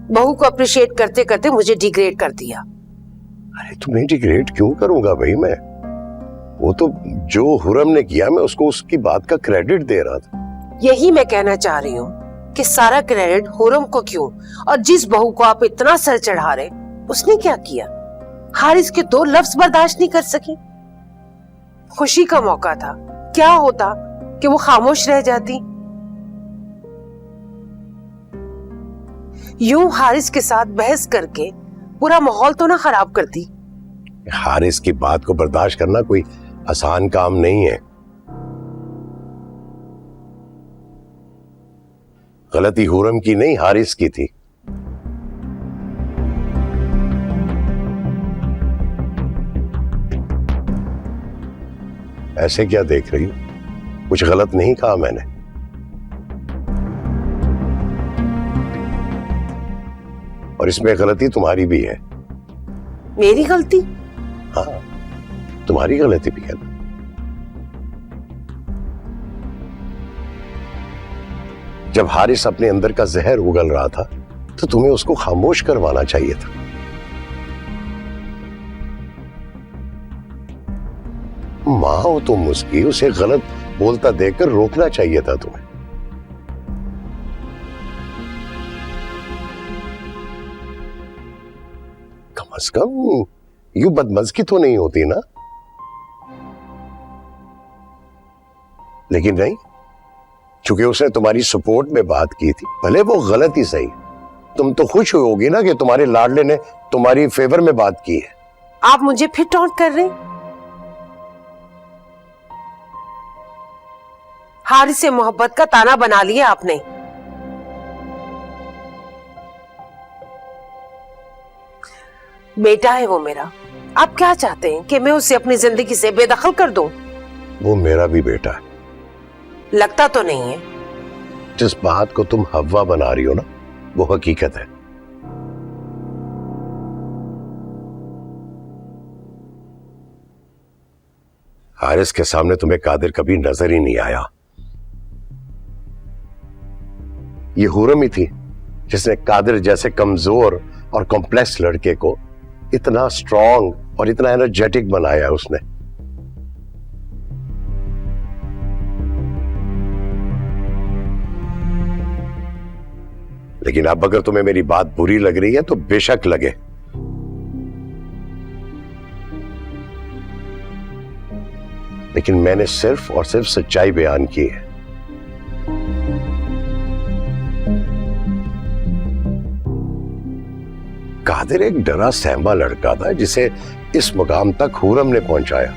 बहू को अप्रिशिएट करते करते मुझे डिग्रेड कर दिया। अरे तुम्हें डिग्रेड क्यों करूंगा भाई मैं? वो तो जो हुरम ने किया मैं उसको उसकी बात का क्रेडिट दे रहा था। यही मैं कहना चाह रही हूँ कि सारा क्रेडिट हुरम को क्यों, और जिस बहू को आप इतना सर चढ़ा रहे उसने क्या किया? हारिस के 2 लफ्ज बर्दाश्त नहीं कर सकी। खुशी का मौका था, क्या होता कि वो खामोश रह जाती। यूं हारिस के साथ बहस करके पूरा माहौल तो ना खराब करती। हारिस की बात को बर्दाश्त करना कोई आसान काम नहीं है। गलती हुरम की नहीं, हारिस की थी। ऐसे क्या देख रही हो? कुछ गलत नहीं कहा मैंने। और इसमें गलती तुम्हारी भी है। मेरी गलती? हाँ, तुम्हारी गलती भी है ना। जब हारिस अपने अंदर का जहर उगल रहा था तो तुम्हें उसको खामोश करवाना चाहिए था। मां हो तुम उसकी, उसे गलत बोलता देखकर रोकना चाहिए था तुम्हें। कम से कम यूं बदमज़गी तो नहीं होती ना। लेकिन नहीं, चूंकि उसने तुम्हारी सपोर्ट में बात की थी, भले वो गलत ही सही, तुम तो खुश होगी ना कि तुम्हारे लाडले ने तुम्हारी फेवर में बात की है। आप मुझे फिर टॉन्ट कर रहे? हारिस से मोहब्बत का ताना बना लिया आपने। बेटा है वो मेरा, आप क्या चाहते हैं कि मैं उसे अपनी जिंदगी से बेदखल कर दूं? वो मेरा भी बेटा है। लगता तो नहीं है। जिस बात को तुम हवा बना रही हो ना, वो हकीकत है। हारिस के सामने तुम्हें कादिर कभी नजर ही नहीं आया। ये हुरम ही थी जिसने कादिर जैसे कमजोर और कॉम्प्लेक्स लड़के को इतना स्ट्रॉन्ग और इतना एनर्जेटिक बनाया उसने। लेकिन अब अगर तुम्हें मेरी बात बुरी लग रही है तो बेशक लगे, लेकिन मैंने सिर्फ और सिर्फ सच्चाई बयान की है। कादिर एक डरा सहमा लड़का था जिसे इस मुकाम तक हुरम ने पहुंचाया।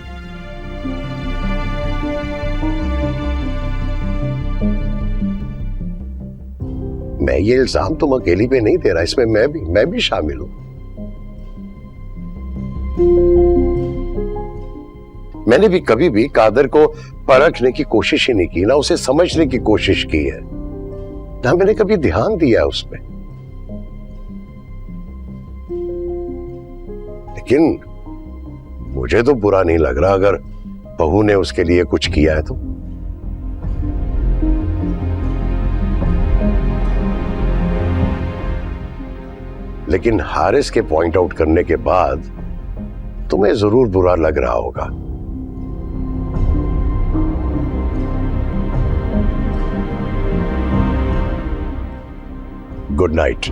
मैं ये इल्जाम तुम अकेली पे नहीं दे रहा, इसमें मैं भी शामिल हूं। मैंने भी कभी भी कादिर को परखने की कोशिश ही नहीं की, ना उसे समझने की कोशिश की है, ना मैंने कभी ध्यान दिया उसमें। लेकिन मुझे तो बुरा नहीं लग रहा अगर बहू ने उसके लिए कुछ किया है तो। लेकिन हारिस के पॉइंट आउट करने के बाद तुम्हें जरूर बुरा लग रहा होगा। Good night.